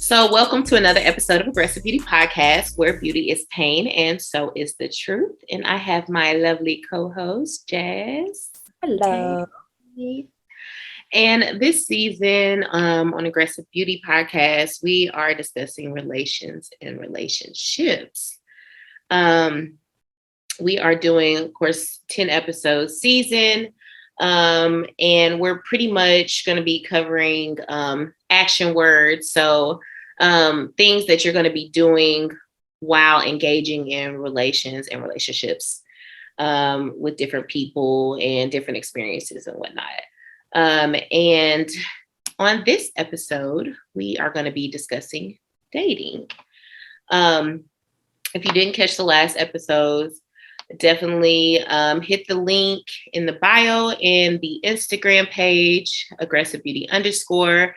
So, welcome to another episode of Aggressive Beauty Podcast, where beauty is pain and so is the truth. And I have my lovely co-host, Jazz. Hello. And this season on Aggressive Beauty Podcast, we are discussing relations and relationships. We are doing, of course, 10 episode season. And we're pretty much going to be covering action words. So things that you're going to be doing while engaging in relations and relationships with different people and different experiences and whatnot. And on this episode, we are going to be discussing dating. If you didn't catch the last episodes, definitely hit the link in the bio and the Instagram page, Aggressive Beauty _.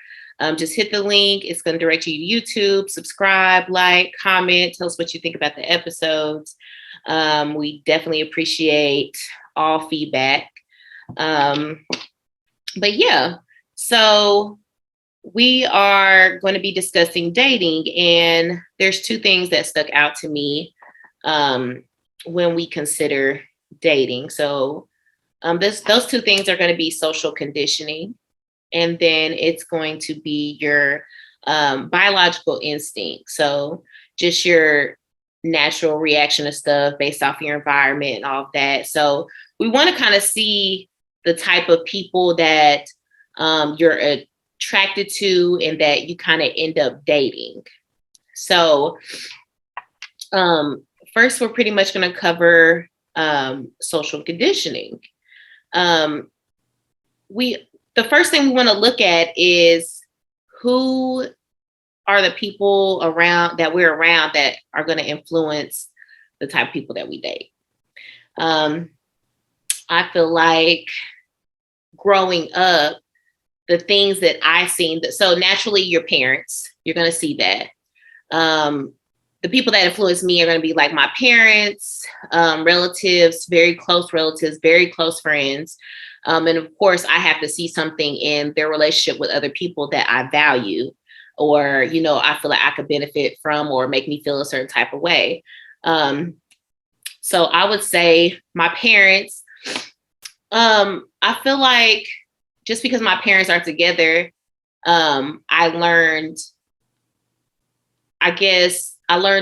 Just hit the link. It's going to direct you to YouTube. Subscribe, like, comment, tell us what you think about the episodes. We definitely appreciate all feedback. But yeah, so we are going to be discussing dating, and there's two things that stuck out to me when we consider dating. So those two things are going to be social conditioning, and then it's going to be your biological instinct. So just your natural reaction to stuff based off your environment and all of that. So we want to kind of see the type of people that you're attracted to and that you kind of end up dating. So first, we're pretty much going to cover social conditioning. The first thing we want to look at is who are the people around that we're around that are going to influence the type of people that we date. I feel like growing up, the things that I seen, so naturally your parents, you're going to see that. The people that influence me are going to be like my parents, relatives, very close friends. And of course, I have to see something in their relationship with other people that I value, or, you know, I feel like I could benefit from or make me feel a certain type of way. So I would say my parents. I feel like just because my parents are together, I learned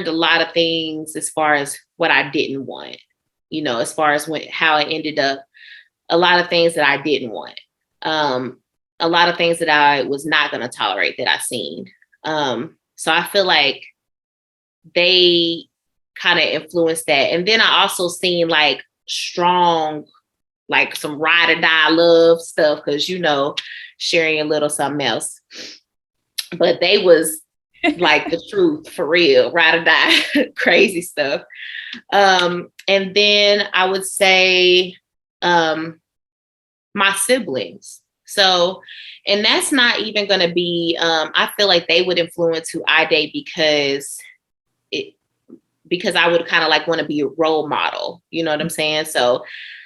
a lot of things as far as what I didn't want, you know, as far as how it ended up, a lot of things that I didn't want, a lot of things that I was not going to tolerate that I seen. So I feel like they kind of influenced that. And then I also seen like strong, like some ride or die love stuff, because, you know, sharing a little something else. But they was like the truth for real, ride or die, crazy stuff. And then I would say my siblings. So, and that's not even going to be, I feel like they would influence who I date because I would kind of like want to be a role model. You know what I'm saying? So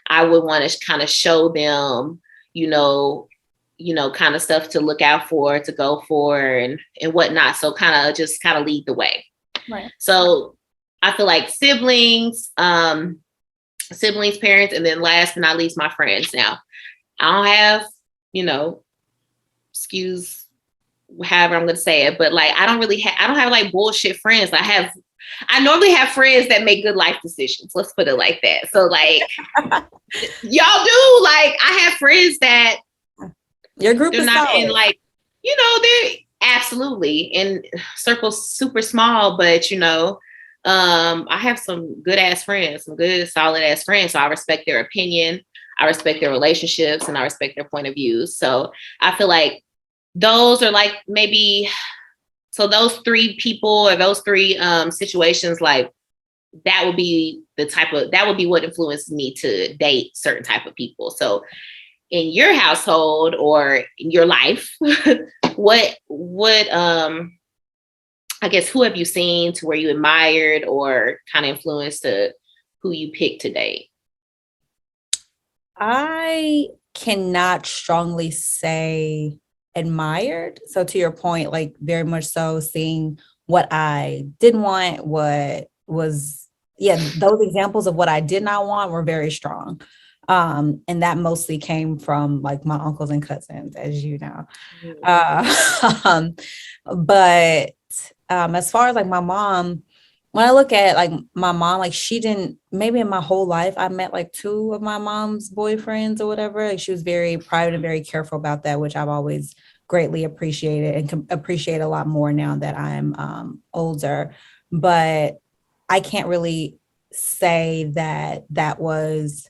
I would want to kind of show them, you know, kind of stuff to look out for, to go for and whatnot. So kind of lead the way. Right. So I feel like siblings, parents, and then last but not least, my friends. Now, I don't have, you know, excuse however I'm going to say it, but like, I don't have like bullshit friends. I normally have friends that make good life decisions. Let's put it like that. So like, y'all do, like, I have friends that your group is not solid. in like, you know, they're absolutely in circles super small, but you know, I have some good ass friends, some good solid ass friends. So I respect their opinion, I respect their relationships, and I respect their point of view. So I feel like those are like maybe, so those three people or those three situations, like that would be what influenced me to date certain type of people. So in your household or in your life, what I guess, who have you seen to where you admired or kind of influenced who you picked to date? I cannot strongly say admired. So to your point, like very much so seeing what I didn't want, what was, yeah, those examples of what I did not want were very strong. And that mostly came from like my uncles and cousins, as you know. Um, but as far as like my mom, when I look at like my mom, like she didn't, maybe in my whole life, I met like two of my mom's boyfriends or whatever. Like she was very private and very careful about that, which I've always greatly appreciated and appreciate a lot more now that I'm older. But I can't really say that that was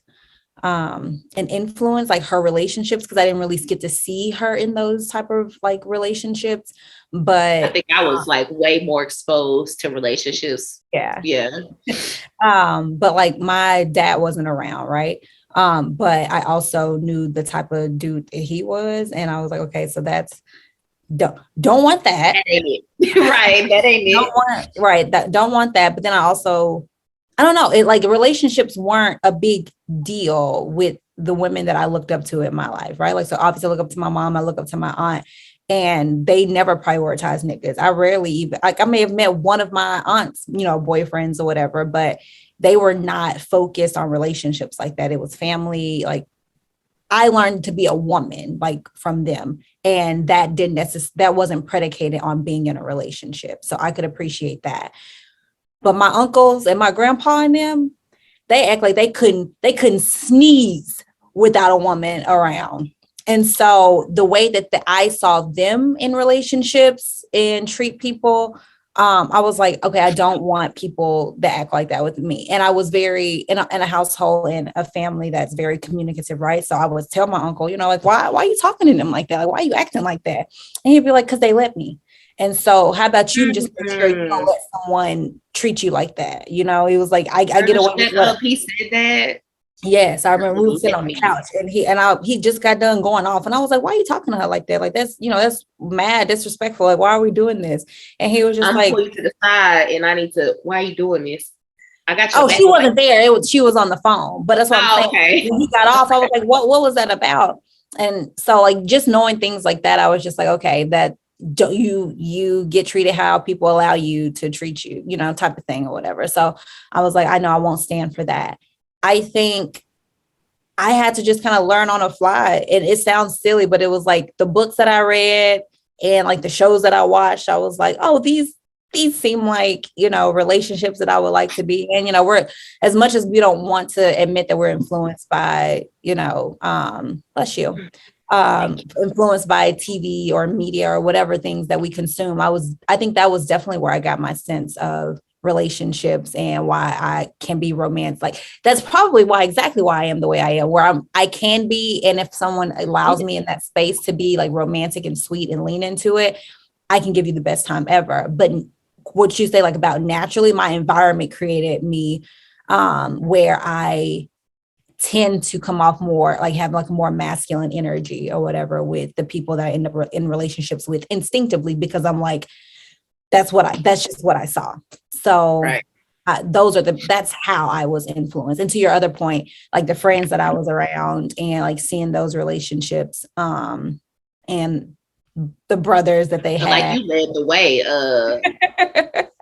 an influence, like her relationships, because I didn't really get to see her in those type of like relationships. I But think I was like way more exposed to relationships. yeah. Yeah. But like my dad wasn't around, right? But I also knew the type of dude that he was, and I was like, okay, so that's don't want that. That ain't it. Right. That ain't Don't it. want right. That don't want that. But then I also, I don't know, it like relationships weren't a big deal with the women that I looked up to in my life, right? Like so obviously I look up to my mom, I look up to my aunt, and they never prioritized niggas. I rarely even like I may have met one of my aunts, you know, boyfriends or whatever, but they were not focused on relationships like that. It was family, like I learned to be a woman like from them. And that didn't necessarily, that wasn't predicated on being in a relationship. So I could appreciate that. But my uncles and my grandpa and them, they act like they couldn't sneeze without a woman around. And so the way that I saw them in relationships and treat people, I was like, okay, I don't want people that act like that with me. And I was very in a household and a family that's very communicative, right? So I would tell my uncle, you know, like, why are you talking to them like that? Like, why are you acting like that? And he'd be like, because they let me. And so how about you just make sure you don't let someone treat you like that? You know, he was like, I get away with what He said that. yes, I remember we were sitting on the couch and he just got done going off. And I was like, why are you talking to her like that? Like that's, you know, that's mad disrespectful. Like, why are we doing this? And he was just I'm like, pulling you to the side and I need to, why are you doing this? I got your oh, back. she wasn't there. She was on the phone. But that's what I'm saying. Okay. When he got off, I was like, what was that about? And so like just knowing things like that, I was just like, okay, that don't you get treated how people allow you to treat you, you know, type of thing or whatever. So I was like, I know I won't stand for that. I think I had to just kind of learn on the fly. And it sounds silly, but it was like the books that I read and like the shows that I watched, I was like, oh, these seem like, you know, relationships that I would like to be in. You know, we're as much as we don't want to admit that we're influenced by, you know, bless you, influenced by TV or media or whatever things that we consume. I think that was definitely where I got my sense of relationships and why I can be romantic. Like that's probably exactly why I am the way I am, where I can be. And if someone allows me in that space to be like romantic and sweet and lean into it, I can give you the best time ever. But what you say like about naturally, my environment created me where I tend to come off more like have like more masculine energy or whatever with the people that I end up in relationships with instinctively, because I'm like, that's just what I saw. So Right. That's how I was influenced. And to your other point, like the friends that I was around and like seeing those relationships, and the brothers that they But like had. you led the way.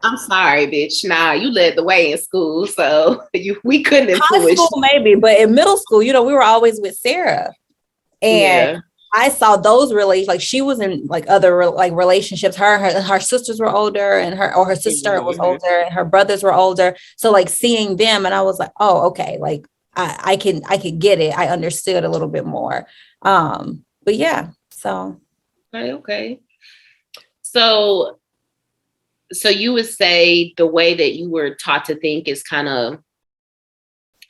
I'm sorry, bitch. Nah, you led the way in school, so we couldn't influence. High school maybe, but in middle school, you know, we were always with Sarah. And Yeah. I saw those relations, like she was in like other like relationships. Her sisters were older, and her sister was older, and her brothers were older. So like seeing them, and I was like, oh, okay, like I could get it. I understood a little bit more. But yeah, so Okay. So you would say the way that you were taught to think is kind of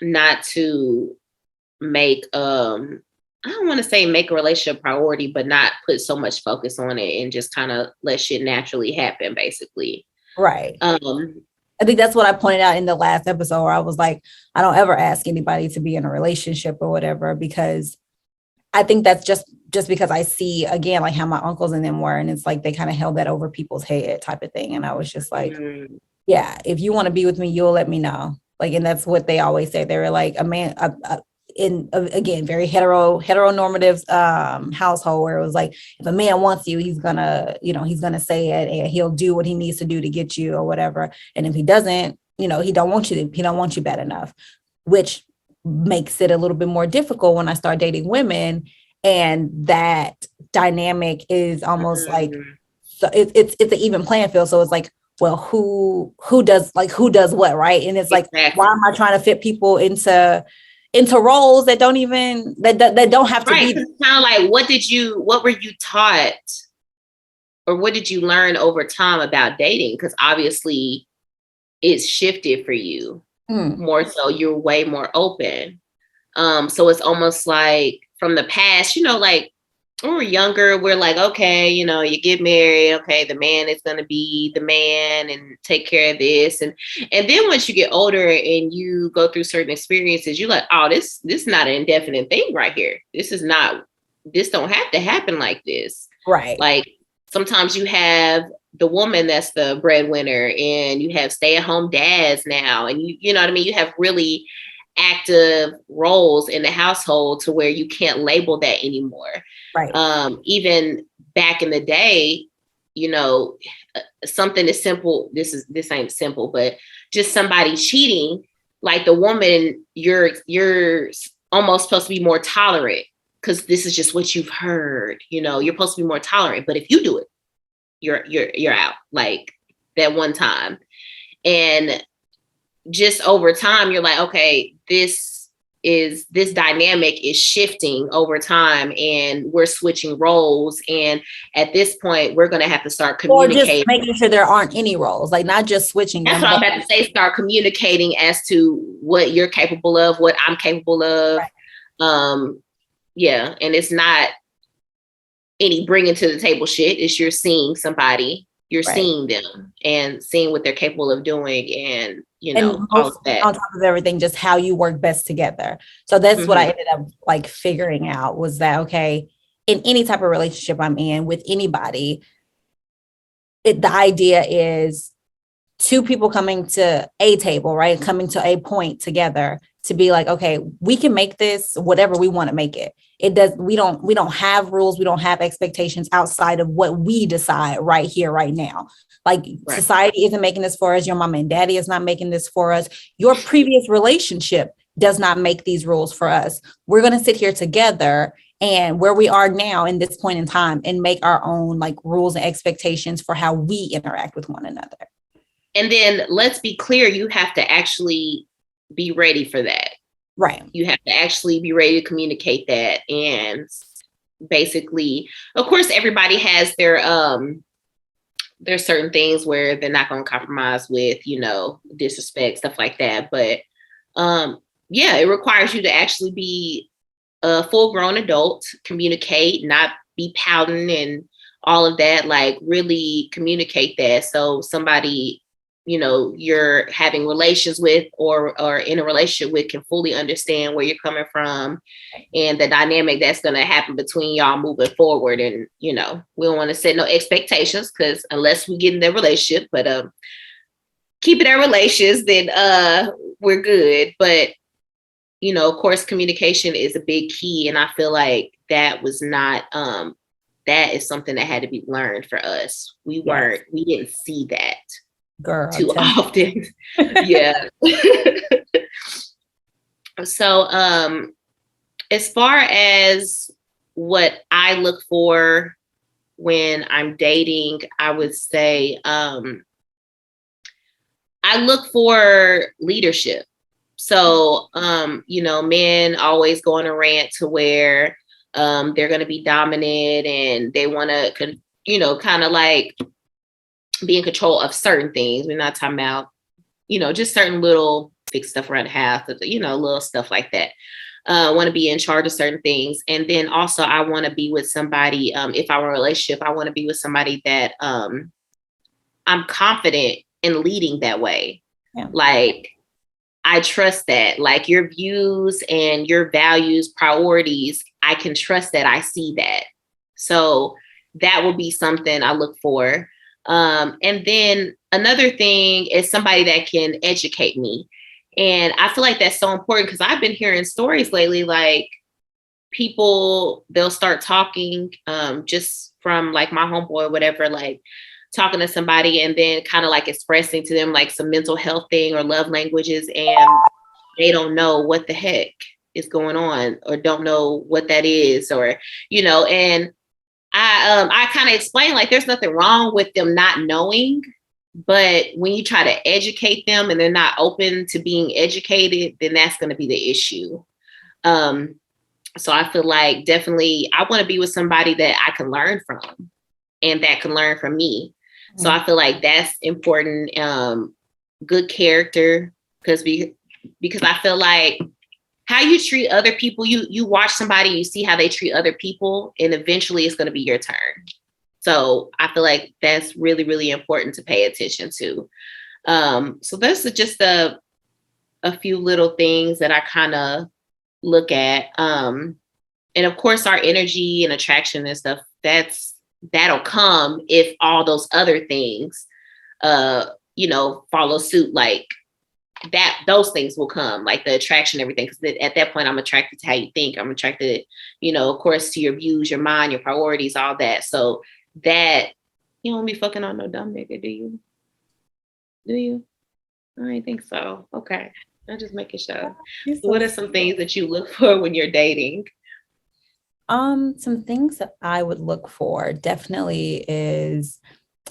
not to make I don't want to say make a relationship priority, but not put so much focus on it and just kind of let shit naturally happen, basically. right. I think that's what I pointed out in the last episode where I was like, I don't ever ask anybody to be in a relationship or whatever, because I think that's just because I see again, like how my uncles and them were, and it's like they kind of held that over people's head type of thing. And I was just like, yeah, if you want to be with me, you'll let me know. Like, and that's what they always say. They were like, a man, in again, very heteronormative household where it was like, if a man wants you, he's gonna, he's gonna say it and he'll do what he needs to do to get you or whatever. And if he doesn't, he don't want you bad enough, which makes it a little bit more difficult when I start dating women. And that dynamic is almost like, so it's an even playing field. So it's like, well, who does what, right? And it's like, exactly. why am I trying to fit people into roles that don't even that don't have to right. be? It's kind of like, what were you taught, or what did you learn over time about dating? Because obviously, it's shifted for you more so. You're way more open. So it's almost like from the past, like when we're younger, we're like, okay, you get married. Okay, the man is going to be the man and take care of this. And then once you get older and you go through certain experiences, you're like, oh, this is not an indefinite thing right here. This don't have to happen like this. Right. Like sometimes you have the woman that's the breadwinner and you have stay-at-home dads now. And you know what I mean? You have really active roles in the household to where you can't label that anymore. Right. Even back in the day, something as simple, this ain't simple, but just somebody cheating, like the woman, you're almost supposed to be more tolerant because this is just what you've heard. You're supposed to be more tolerant, but if you do it, you're out, like that one time. And just over time, you're like, okay, this dynamic is shifting over time and we're switching roles. And at this point, we're going to have to start communicating. Or just making sure there aren't any roles, like not just switching. That's what I'm about to say. Start communicating as to what you're capable of, what I'm capable of. Right. Yeah. And it's not any bringing to the table shit. It's you're seeing somebody, you're seeing them and seeing what they're capable of doing. And all of that. On top of everything, just how you work best together. So that's what I ended up like figuring out was that, okay, in any type of relationship I'm in with anybody, the idea is two people coming to a table, right? Coming to a point together to be like, okay, we can make this whatever we want to make it. We don't have rules. We don't have expectations outside of what we decide right here, right now. Like society isn't making this for us. Your mom and daddy is not making this for us. Your previous relationship does not make these rules for us. We're going to sit here together and where we are now in this point in time and make our own like rules and expectations for how we interact with one another. And then let's be clear, you have to actually be ready for that. Right. You have to actually be ready to communicate that. And basically, of course, everybody has there's certain things where they're not going to compromise with, disrespect, stuff like that. But it requires you to actually be a full grown adult, communicate, not be pouting and all of that, like really communicate that. So somebody, you're having relations with or in a relationship with can fully understand where you're coming from and the dynamic that's going to happen between y'all moving forward. And, we don't want to set no expectations because unless we get in that relationship, but keeping our relations, then we're good. But, of course, communication is a big key. And I feel like that was not, that is something that had to be learned for us. We didn't see that. Girl, too often. Yeah. So as far as what I look for when I'm dating, I would say I look for leadership. So men always go on a rant to where they're going to be dominant and they want to kind of like be in control of certain things. We're not talking about, just certain little big stuff around the house, little stuff like that. Want to be in charge of certain things. And then also I want to be with somebody, if I'm in a relationship, I want to be with somebody that I'm confident in leading that way. Yeah. Like, I trust that, like your views and your values, priorities, I can trust that, I see that. So that will be something I look for. And then another thing is somebody that can educate me. And I feel like that's so important because I've been hearing stories lately, like people, they'll start talking just from like my homeboy or whatever, like talking to somebody and then kind of like expressing to them like some mental health thing or love languages, and they don't know what the heck is going on or don't know what that is, or, and I kind of explained like there's nothing wrong with them not knowing, but when you try to educate them and they're not open to being educated, then that's going to be the issue. So I feel like definitely I want to be with somebody that I can learn from and that can learn from me. So I feel like that's important. Good character, because I feel like how you treat other people, you watch somebody, you see how they treat other people, and eventually it's going to be your turn. So I feel like that's really, really important to pay attention to. So those are just a few little things that I kind of look at. And of course, our energy and attraction and stuff, that'll come if all those other things, follow suit. Like that, those things will come, like the attraction, everything. Because at that point, I'm attracted to how you think. I'm attracted, of course, to your views, your mind, your priorities, all that. So that you don't be fucking on no dumb nigga, do you? Do you? I didn't think so. Okay, I'm just making sure. So what are some things that you look for when you're dating? Some things that I would look for definitely is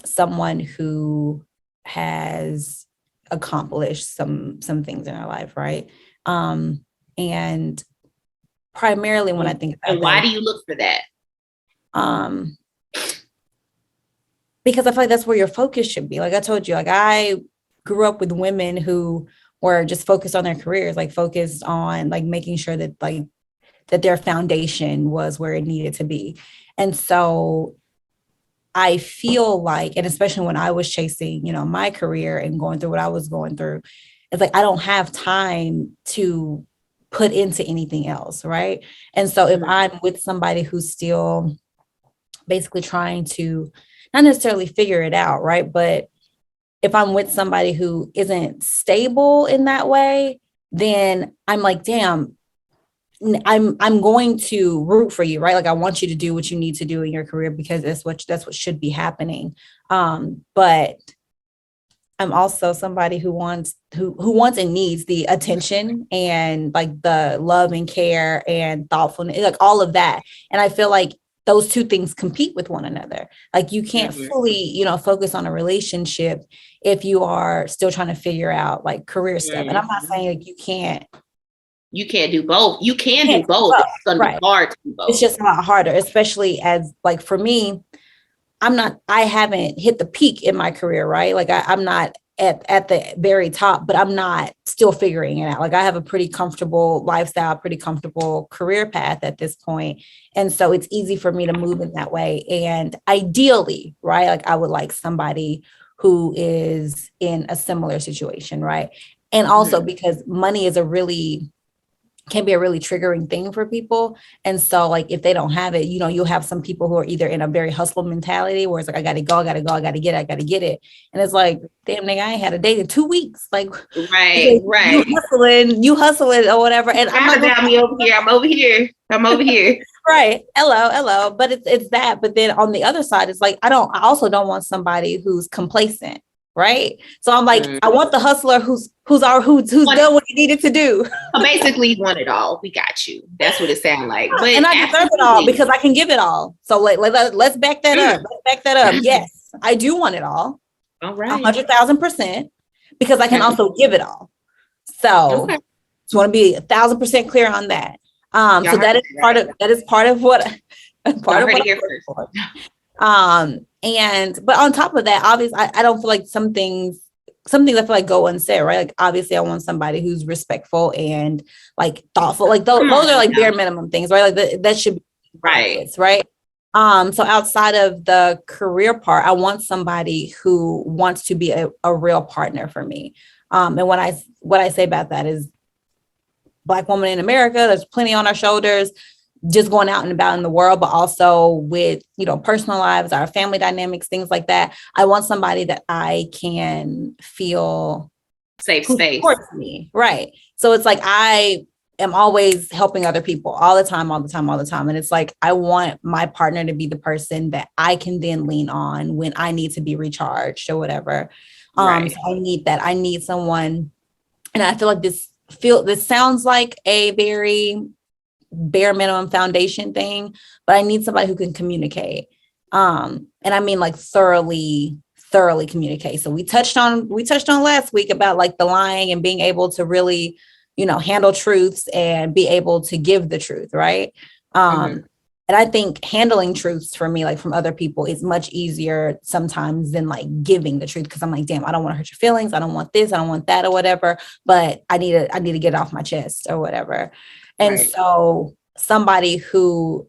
someone who has accomplished some things in their life, right? And primarily when I think about and why do you look for that? Because I feel like that's where your focus should be. Like I told you, like I grew up with women who were just focused on their careers, like focused on like making sure that like that their foundation was where it needed to be. And so I feel like, and especially when I was chasing, my career and going through what I was going through, it's like I don't have time to put into anything else, right? And so if I'm with somebody who's still basically trying to not necessarily figure it out, right? But if I'm with somebody who isn't stable in that way, then I'm like, damn, I'm going to root for you, right? Like I want you to do what you need to do in your career because that's what should be happening. But I'm also somebody who wants and needs the attention and like the love and care and thoughtfulness, like all of that. And I feel like those two things compete with one another. Like you can't fully, focus on a relationship if you are still trying to figure out like career stuff. And I'm not saying like you can't do both. You can do both. It's going to be hard to do both. It's just a lot harder, especially as like for me, I haven't hit the peak in my career, right? Like I'm not at the very top, but I'm not still figuring it out. Like I have a pretty comfortable lifestyle, pretty comfortable career path at this point. And so it's easy for me to move in that way. And ideally, right, like I would like somebody who is in a similar situation, right? And also because money is can be a really triggering thing for people. And so like, if they don't have it, you'll have some people who are either in a very hustle mentality where it's like, I got to get it. And it's like, damn nigga, I ain't had a date in 2 weeks. Like, right. You hustling or whatever. And I'm not about me over here. I'm over here. Right. Hello. But it's that. But then on the other side, it's like, I also don't want somebody who's complacent. Right. So I'm like, I want the hustler who's done what he needed to do. So basically, you want it all. We got you. That's what it sounds like. But and I deserve it all because I can give it all. So let's back that up. Let's back that up. Yes, I do want it all. All right. 100,000% because I can also give it all. So just want to be 1,000% clear on that. So that is part of what I'm for. But on top of that, obviously, I don't feel like some things I feel like go unsaid, right? Like obviously I want somebody who's respectful and like thoughtful. Like those are like bare minimum things, right? Like that should be right. So outside of the career part, I want somebody who wants to be a real partner for me. And what I say about that is Black woman in America, there's plenty on our shoulders, just going out and about in the world, but also with, personal lives, our family dynamics, things like that. I want somebody that I can feel safe who space. supports me. Right. So it's like I am always helping other people all the time, all the time, all the time. And it's like I want my partner to be the person that I can then lean on when I need to be recharged or whatever. Right. So I need that. I need someone, and I feel like this sounds like a very bare minimum foundation thing, but I need somebody who can communicate. And I mean like thoroughly communicate. So we touched on last week about like the lying and being able to really, handle truths and be able to give the truth, right? And I think handling truths for me, like from other people, is much easier sometimes than like giving the truth. Cause I'm like, damn, I don't want to hurt your feelings. I don't want this. I don't want that or whatever, but I need to get it off my chest or whatever. And Right. so somebody who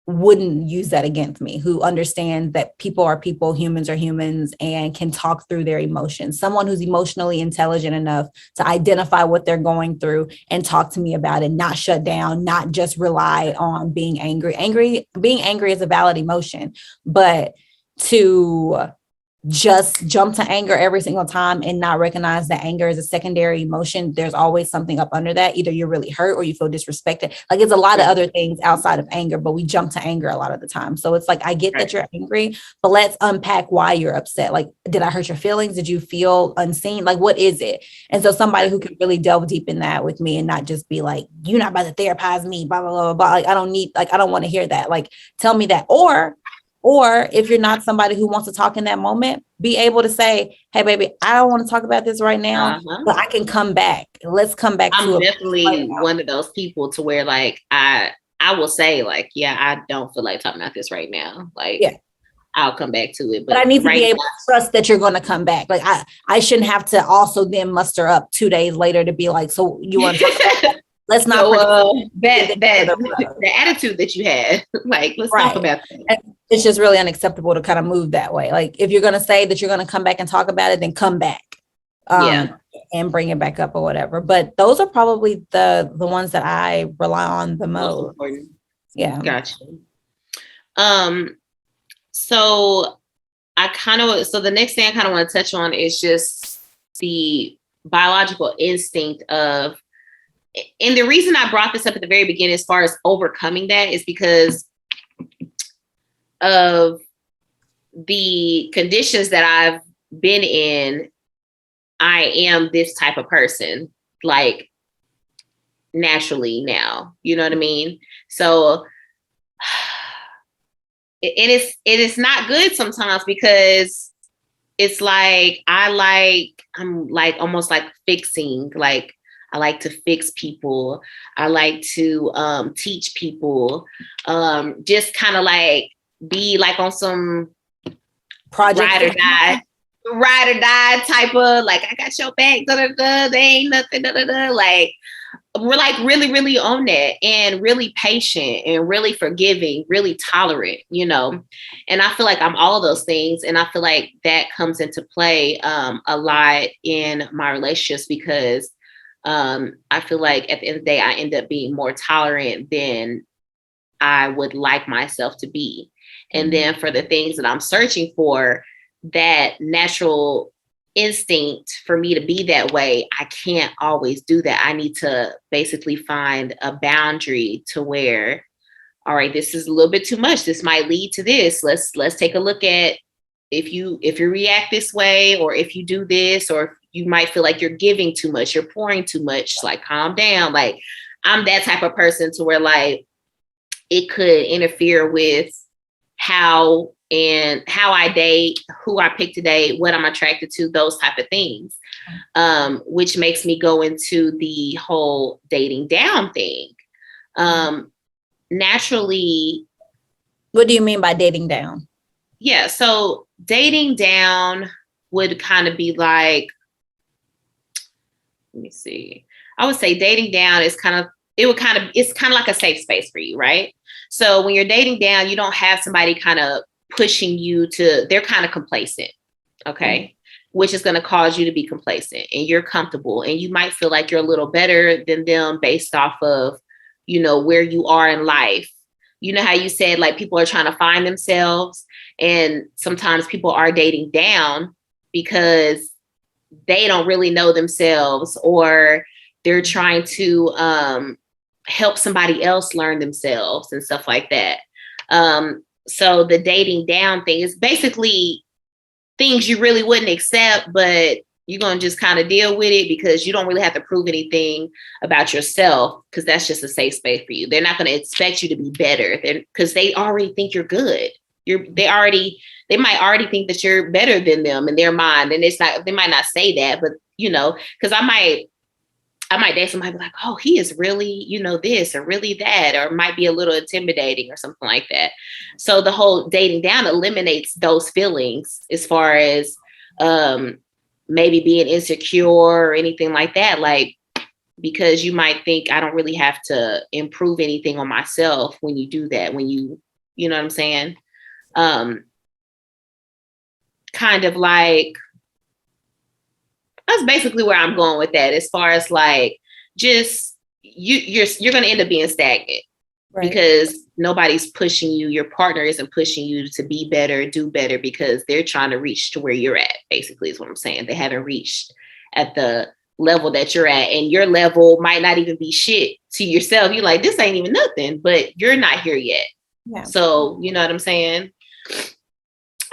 wouldn't use that against me, who understands that people are people, humans are humans, and can talk through their emotions. Someone who's emotionally intelligent enough to identify what they're going through and talk to me about it, not shut down, not just rely on being angry. Being angry is a valid emotion, but to just jump to anger every single time and not recognize that anger is a secondary emotion. There's always something up under that. Either you're really hurt or you feel disrespected. Like it's a lot of other things outside of anger, but we jump to anger a lot of the time. So it's like, I get that you're angry, but let's unpack why you're upset. Like, did I hurt your feelings? Did you feel unseen? Like, what is it? And so somebody who can really delve deep in that with me and not just be like, you're not about to therapize me, blah, blah, blah, blah. Like, I don't want to hear that. Like, tell me that. Or if you're not somebody who wants to talk in that moment, be able to say, hey, baby, I don't want to talk about this right now, but I can come back. Let's come back to I'm it. definitely one of those people to where like I will say like, yeah, I don't feel like talking about this right now. Like, yeah, I'll come back to it. But I need to be able to trust that you're going to come back. Like I shouldn't have to also then muster up 2 days later to be like, so you want to talk about that? Let's not the attitude that you had. Like, let's talk about that. It's just really unacceptable to kind of move that way. Like, if you're going to say that you're going to come back and talk about it, then come back, and bring it back up or whatever. But those are probably the ones that I rely on the most. Yeah, gotcha. So the next thing I kind of want to touch on is just the biological instinct of. And the reason I brought this up at the very beginning, as far as overcoming that, is because of the conditions that I've been in. I am this type of person, like naturally now, you know what I mean? So, it is not good sometimes because it's like, I'm like almost like fixing, like, I like to fix people. I like to teach people. Just kind of like be like on some project ride or die type of like, I got your back. Da, da, da, they ain't nothing. Da, da, da. Like, we're like really, really on that, and really patient and really forgiving, really tolerant, and I feel like I'm all of those things. And I feel like that comes into play a lot in my relationships because I feel like at the end of the day, I end up being more tolerant than I would like myself to be. And then for the things that I'm searching for, that natural instinct for me to be that way, I can't always do that. I need to basically find a boundary to where, all right, this is a little bit too much. This might lead to this. Let's take a look at if you react this way, or if you do this, or you might feel like you're giving too much, you're pouring too much, like calm down. Like, I'm that type of person to where like it could interfere with how I date, who I pick to date, what I'm attracted to, those type of things, which makes me go into the whole dating down thing. Naturally. What do you mean by dating down? Yeah, so dating down would kind of be like, let me see. I would say dating down is it's kind of like a safe space for you, right? So when you're dating down, you don't have somebody kind of pushing you they're kind of complacent, okay? Which is going to cause you to be complacent, and you're comfortable, and you might feel like you're a little better than them based off of, where you are in life. You know how you said like people are trying to find themselves, and sometimes people are dating down because they don't really know themselves, or they're trying to help somebody else learn themselves and stuff like that. So the dating down thing is basically things you really wouldn't accept, but you're going to just kind of deal with it because you don't really have to prove anything about yourself, because that's just a safe space for you. They're not going to expect you to be better because they already think you're good. They might already think that you're better than them in their mind. And they might not say that, but because I might date somebody like, oh, he is really, this or really that, or might be a little intimidating or something like that. So the whole dating down eliminates those feelings as far as maybe being insecure or anything like that. Like, because you might think I don't really have to improve anything on myself when you do that, you know what I'm saying? Kind of like, that's basically where I'm going with that, as far as like, just you're going to end up being stagnant, right? Because nobody's pushing you. Your partner isn't pushing you to be better, do better, because they're trying to reach to where you're at, basically is what I'm saying. They haven't reached at the level that you're at, and your level might not even be shit to yourself. You're like, this ain't even nothing, but you're not here yet. Yeah. So, you know what I'm saying?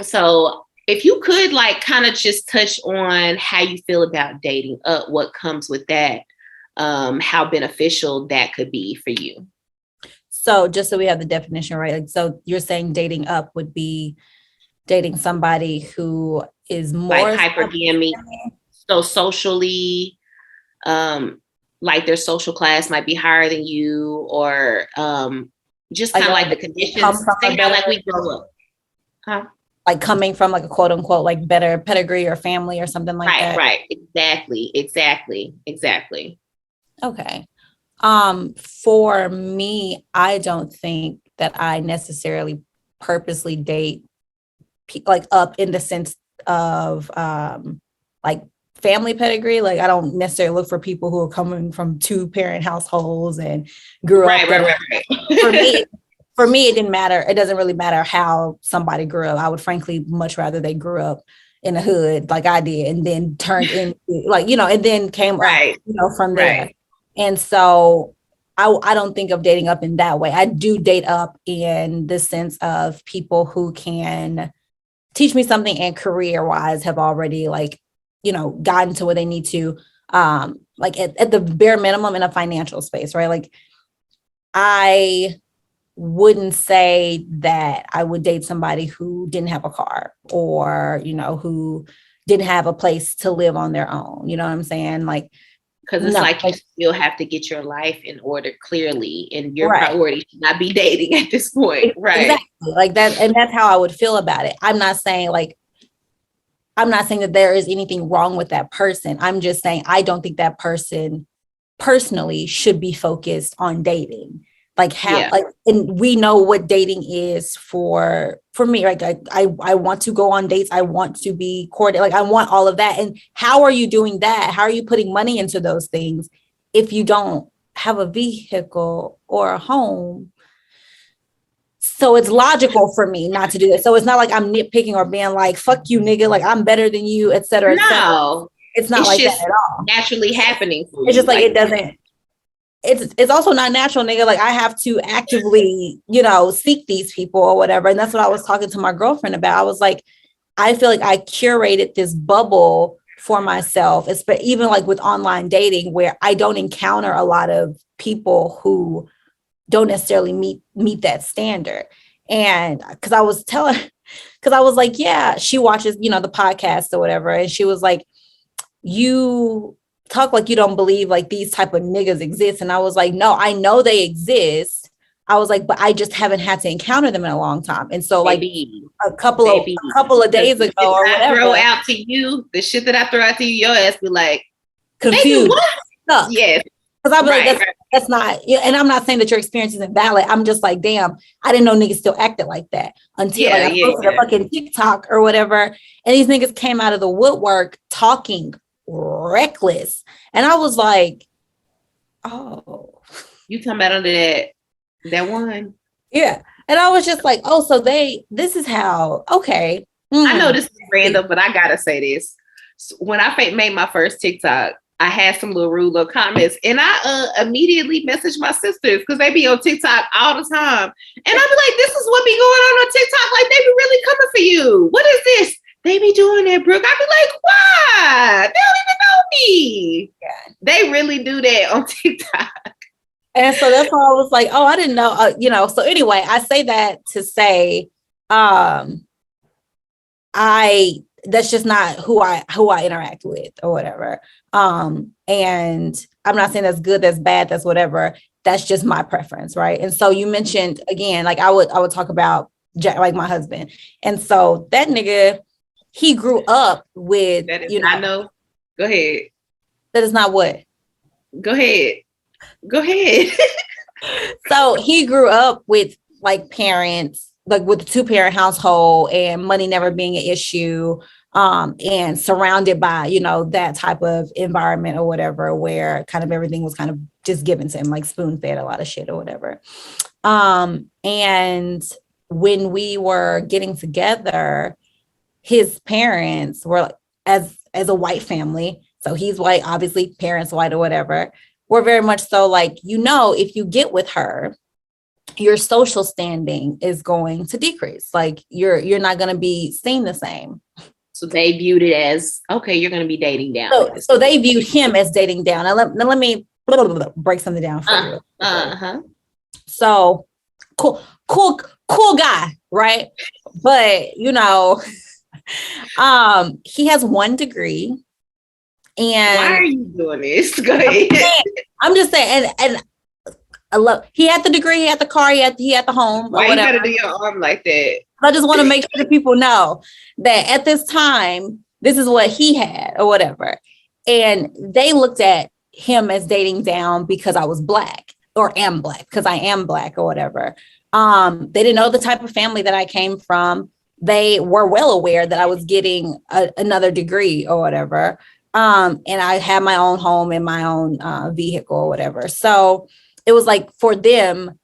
So if you could like kind of just touch on how you feel about dating up, what comes with that, how beneficial that could be for you. So just so we have the definition right, like, so you're saying dating up would be dating somebody who is more like hypergamy. So socially, like their social class might be higher than you, or just kind of like the conditions. Say how like we grow up. Huh? Like coming from like a quote unquote like better pedigree or family or something like that. Right. Exactly. Okay. For me, I don't think that I necessarily purposely date like up in the sense of like family pedigree. Like I don't necessarily look for people who are coming from 2-parent households and grew up. Right. For me, it didn't matter. It doesn't really matter how somebody grew up. I would frankly much rather they grew up in the hood like I did, and then turned into like, and then came up, from there. Right. And so I don't think of dating up in that way. I do date up in the sense of people who can teach me something, and career wise have already like, gotten to where they need to, like at the bare minimum in a financial space, right? Like I wouldn't say that I would date somebody who didn't have a car, or, who didn't have a place to live on their own. You know what I'm saying? Like, because it's like you still have to get your life in order clearly, and your priority should not be dating at this point. Right. Exactly. Like that. And that's how I would feel about it. I'm not saying that there is anything wrong with that person. I'm just saying, I don't think that person personally should be focused on dating. Like and we know what dating is for me. Like I want to go on dates. I want to be courted. Like I want all of that. And how are you doing that? How are you putting money into those things if you don't have a vehicle or a home? So it's logical for me not to do it. So it's not like I'm nitpicking or being like, fuck you, nigga. Like I'm better than you, et cetera. No, it's not like that at all. Naturally happening for you. It's just like it doesn't. It's also not natural, nigga. Like I have to actively, seek these people or whatever. And that's what I was talking to my girlfriend about. I was like, I feel like I curated this bubble for myself. It's but even like with online dating, where I don't encounter a lot of people who don't necessarily meet that standard. And because I was like, yeah, she watches, the podcast or whatever. And she was like, you talk like you don't believe like these type of niggas exist. And I was like, no, I know they exist. I was like, but I just haven't had to encounter them in a long time. And so like a couple of days ago or whatever. Throw out to you, the shit that I throw out to you, your ass be like confused. What? Yes. Because I'll be like, that's not, and I'm not saying that your experience isn't valid. I'm just like, damn, I didn't know niggas still acted like that until I posted a fucking TikTok or whatever. And these niggas came out of the woodwork talking reckless. And I was like, oh. You talking about under that one? Yeah. And I was just like, oh, so this is how, okay. I know this is random, but I gotta say this. when I made my first TikTok, I had some little rude little comments, and I immediately messaged my sisters because they be on TikTok all the time, and I be like, "This is what be going on TikTok. Like they be really coming for you. What is this? They be doing that, Brooke." I be like, "Why? They don't even know me." Yeah. They really do that on TikTok. And so that's why I was like, "Oh, I didn't know." So anyway, I say that to say, that's just not who I interact with or whatever. And I'm not saying that's good, that's bad, that's whatever. That's just my preference, right? And so you mentioned again, like I would talk about Jack, like my husband, and so that nigga, he grew up with that is, I know. Go ahead. That is not what. Go ahead. So he grew up with like parents, like with a 2-parent household and money never being an issue, and surrounded by, that type of environment or whatever, where kind of everything was kind of just given to him, like spoon fed a lot of shit or whatever. And when we were getting together, his parents were as a white family. So he's white, obviously parents white or whatever. We're very much so like, if you get with her, your social standing is going to decrease. Like you're not going to be seen the same. So they viewed it as, okay, you're going to be dating down. So they viewed him as dating down. Now let me break something down for you. So cool guy, right? But he has 1 degree. And why are you doing this? Go ahead. I'm just saying, and I love. He had the degree, he had the car, he had the home. Why you gotta do your arm like that? I just want to make sure that people know that at this time, this is what he had or whatever. And they looked at him as dating down because I was Black or am Black because I am Black or whatever. They didn't know the type of family that I came from. They were well aware that I was getting another degree or whatever. And I had my own home and my own vehicle or whatever. So it was like for them,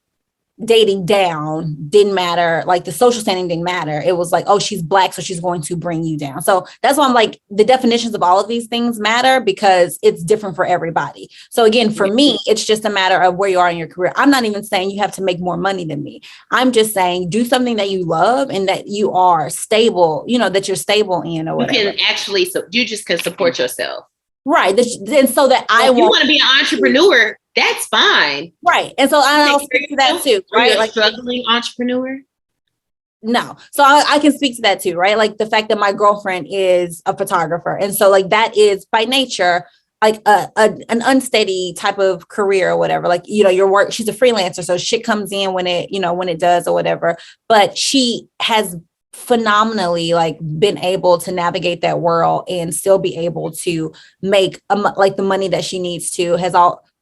dating down didn't matter. Like the social standing didn't matter. It was like, oh, she's Black, so she's going to bring you down. So that's why I'm like, the definitions of all of these things matter because it's different for everybody. So again, for me, it's just a matter of where you are in your career. I'm not even saying you have to make more money than me. I'm just saying do something that you love and that you are stable, that you're stable in or whatever. You can actually, so you just can support yourself. Right. And so that if you want to be an entrepreneur, that's fine. Right. And so I'll speak to that too, right? Like struggling entrepreneur. No. So I can speak to that too, right? Like the fact that my girlfriend is a photographer. And so like that is by nature, like an unsteady type of career or whatever. Like, your work, she's a freelancer. So shit comes in when it does or whatever. But she has phenomenally like been able to navigate that world and still be able to make like the money that she needs to, has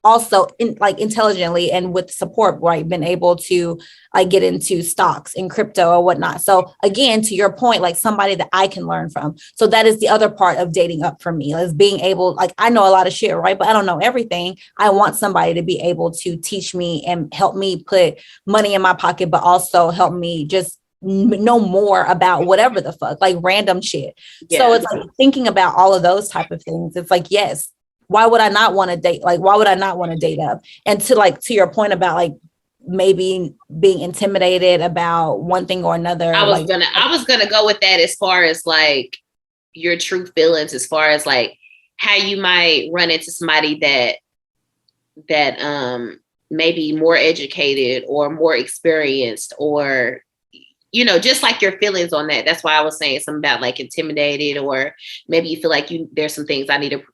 also intelligently and with support, right, been able to like get into stocks and crypto or whatnot. So again, to your point, like somebody that I can learn from. So that is the other part of dating up for me, is being able, like, I know a lot of shit, right? But I don't know everything. I want somebody to be able to teach me and help me put money in my pocket, but also help me just know more about whatever the fuck, like random shit. Yeah. So it's like thinking about all of those type of things. It's like, yes, why would I not want to date? Like, why would I not want to date up? And to your point about like maybe being intimidated about one thing or another. I was gonna go with that as far as like your true feelings, as far as like how you might run into somebody that maybe more educated or more experienced, or just like your feelings on that. That's why I was saying something about like intimidated, or maybe you feel like there's some things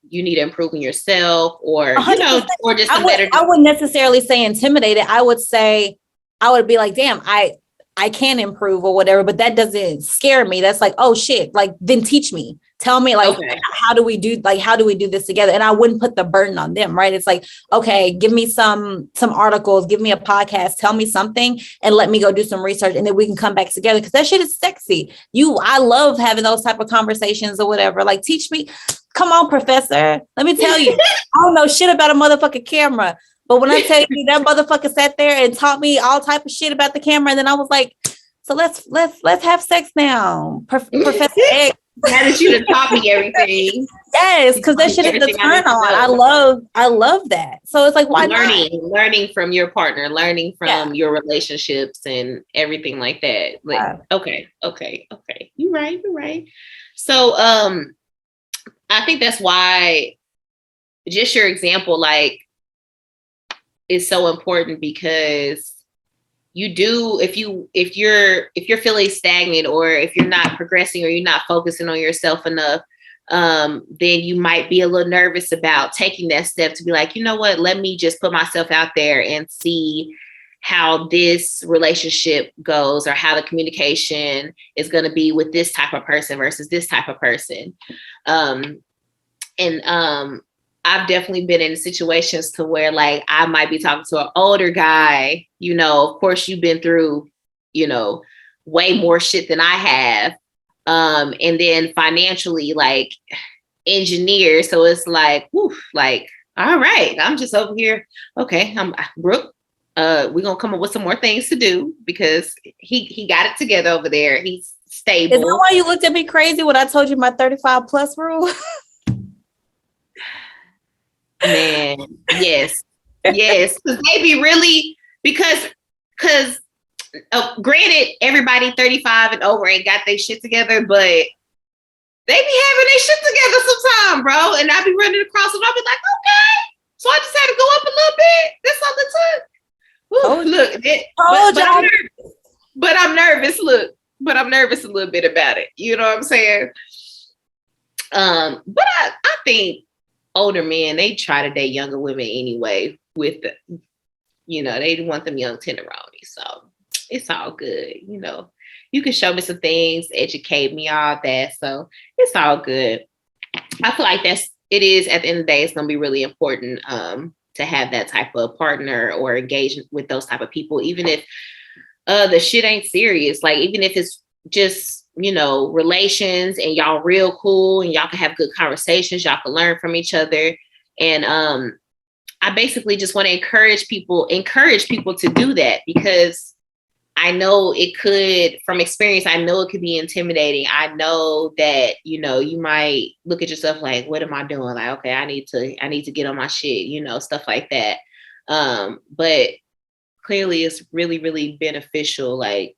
you need to improve in yourself, or, or just better. I wouldn't necessarily say intimidated. I would be like, damn, I can improve or whatever, but that doesn't scare me. That's like, oh shit, like then teach me. Tell me like, okay, how do we do this together? And I wouldn't put the burden on them, right? It's like, okay, give me some articles, give me a podcast, tell me something and let me go do some research and then we can come back together. Cause that shit is sexy. I love having those type of conversations or whatever. Like teach me, come on, professor. Let me tell you, I don't know shit about a motherfucking camera. But when I tell you that motherfucker sat there and taught me all type of shit about the camera, and then I was like, so let's have sex now, Professor X. Now that you done taught me everything. Yes, because that shit is the turn on. I love that. So it's like, why not? Learning from your partner, learning from your relationships and everything like that. Like, okay. You're right. So, I think that's why just your example, like, is so important, because you do, if you're feeling stagnant, or if you're not progressing, or you're not focusing on yourself enough, then you might be a little nervous about taking that step to be like, you know what, let me just put myself out there and see how this relationship goes, or how the communication is going to be with this type of person versus this type of person. And I've definitely been in situations to where, like, I might be talking to an older guy, of course you've been through, way more shit than I have. And then financially, like, engineer. So it's like, woof, like, all right, I'm just over here. Okay, I'm Brooke. We're gonna come up with some more things to do, because he got it together over there. He's stable. Is that why you looked at me crazy when I told you my 35 plus rule? Man, yes. Because they be really, because granted, everybody 35 and over ain't got their shit together, but they be having their shit together sometime, bro. And I be running across and I'll be like, okay. So I just had to go up a little bit. That's all it took. But I'm nervous. Look, but I'm nervous a little bit about it. You know what I'm saying? But I think older men, they try to date younger women anyway, with the, they want them young tenderoni. So it's all good. You can show me some things, educate me, all that. So it's all good. I feel like it is, at the end of the day, it's going to be really important to have that type of partner or engagement with those type of people, even if the shit ain't serious. Like, even if it's just, relations, and y'all real cool, and y'all can have good conversations, y'all can learn from each other. And I basically just want to encourage people to do that, because I know it could, from experience, I know it could be intimidating. I know that, you might look at yourself like, what am I doing? Like, okay, I need to get on my shit, stuff like that. But clearly it's really, really beneficial. Like,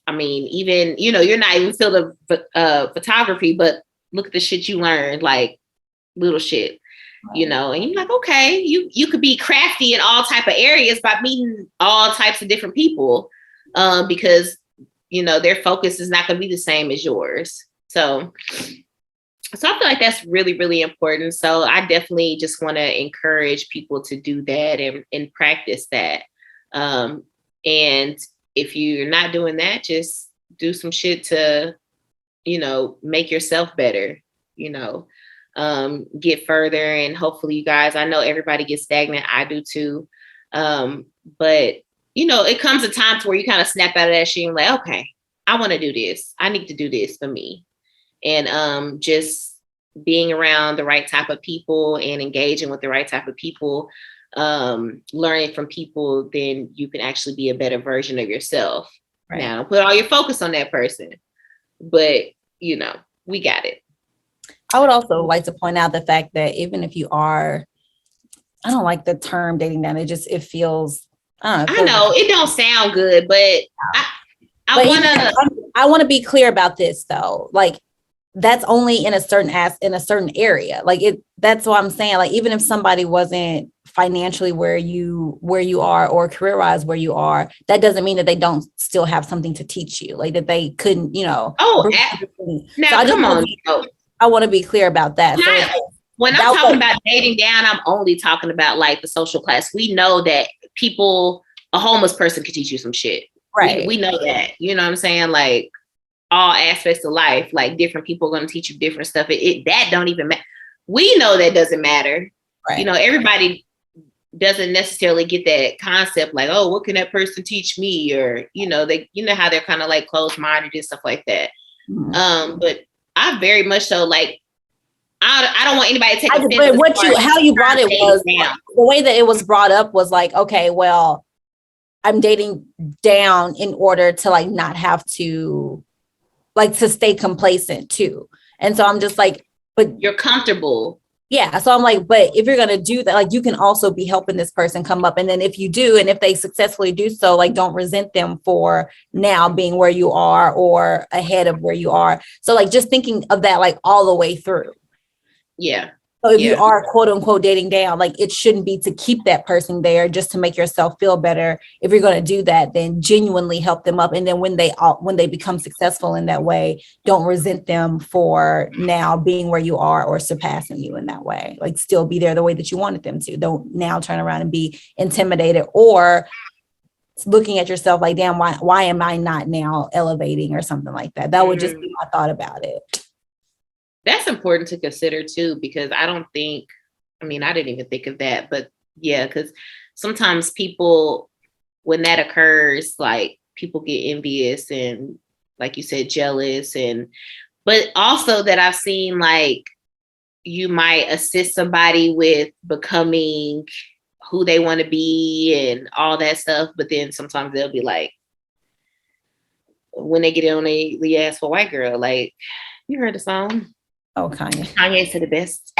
I mean, even, you're not even field of photography, but look at the shit you learned, like little shit, and you're like, okay, you could be crafty in all type of areas by meeting all types of different people, because, their focus is not going to be the same as yours. So I feel like that's really, really important. So I definitely just want to encourage people to do that and practice that. And if you're not doing that, just do some shit to, make yourself better, get further. And hopefully you guys, I know everybody gets stagnant. I do too. But, it comes a time to where you kind of snap out of that shit and like, okay, I want to do this. I need to do this for me. And just being around the right type of people and engaging with the right type of people, learning from people, then you can actually be a better version of yourself. Right. Now, put all your focus on that person, but we got it. I would also like to point out the fact that even if you are, I don't like the term dating down. It feels, I know it don't sound good, but I want to be clear about this though. Like, that's only in a certain area. Like, that's what I'm saying. Like, even if somebody wasn't financially where you are, or career-wise where you are, that doesn't mean that they don't still have something to teach you. Like, that they couldn't, now come on. I want to be clear about that. When I'm talking about dating down, I'm only talking about like the social class. We know that a homeless person could teach you some shit. Right. We know that, you know what I'm saying? Like, all aspects of life, like different people are going to teach you different stuff. That don't even matter. We know that doesn't matter. Right. Everybody doesn't necessarily get that concept, like, oh, what can that person teach me? Or, they, how they're kind of like closed-minded and stuff like that. Mm-hmm. But I very much so, like, I don't want anybody to take offense. But how you brought it was, the way that it was brought up was like, okay, well, I'm dating down in order to like not have to like to stay complacent too. And so I'm just like, but You're comfortable. yeah. So I'm like, but if you're going to do that, like you can also be helping this person come up. And then if you do, and if they successfully do so, like don't resent them for now being where you are or ahead of where you are. So like just thinking of that like all the way through. Yeah. So if you are quote unquote dating down, like it shouldn't be to keep that person there just to make yourself feel better. If you're going to do that, then genuinely help them up. And then when they become successful in that way, don't resent them for now being where you are or surpassing you in that way. Like still be there the way that you wanted them to. Don't now turn around and be intimidated or looking at yourself like, damn, why am I not now elevating or something like that? That would just be my thought about it. That's important to consider too, because I didn't even think of that, but yeah, because sometimes people, when that occurs, like people get envious and like you said, jealous, but also that I've seen like you might assist somebody with becoming who they want to be and all that stuff, but then sometimes they'll be like, when they get on they ask for white girl, like, you heard the song? Oh, Kanye. Kanye's to the best.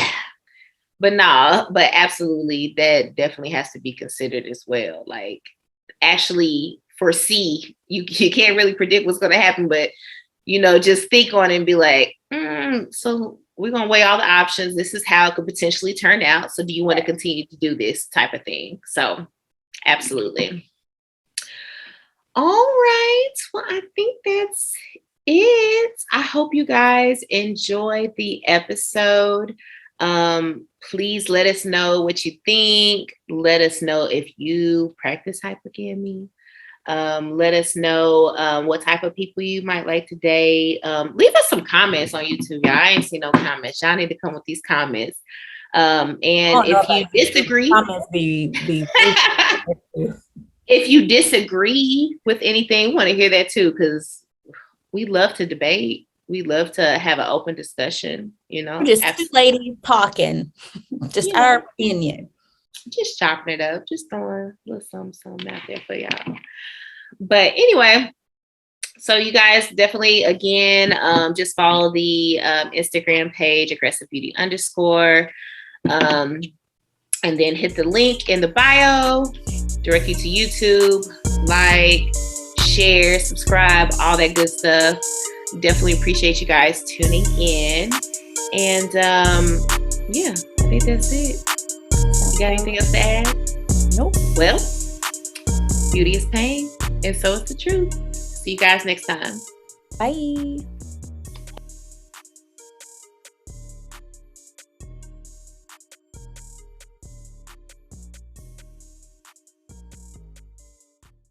But nah, but absolutely, that definitely has to be considered as well. Like, actually foresee, you can't really predict what's going to happen, but, just think on it and be like, so we're going to weigh all the options. This is how it could potentially turn out. So do you want to continue to do this type of thing? So absolutely. All right. Well, I think that's it. I hope you guys enjoyed the episode. Please let us know what you think. Let us know if you practice hypergamy. Let us know what type of people you might like to date. Leave us some comments on YouTube, y'all. I ain't seen no comments. Y'all need to come with these comments. And if you disagree, comments if you disagree with anything, we want to hear that too, because we love to debate. We love to have an open discussion, Just two ladies talking, just our opinion. Just chopping it up, just throwing a little something out there for y'all. But anyway, so you guys definitely, again, just follow the Instagram page, aggressivebeauty_. And then hit the link in the bio, direct you to YouTube, like, share, subscribe, all that good stuff. Definitely appreciate you guys tuning in. And yeah, I think that's it. You got anything else to add? Nope. Well, beauty is pain, and so is the truth. See you guys next time. Bye.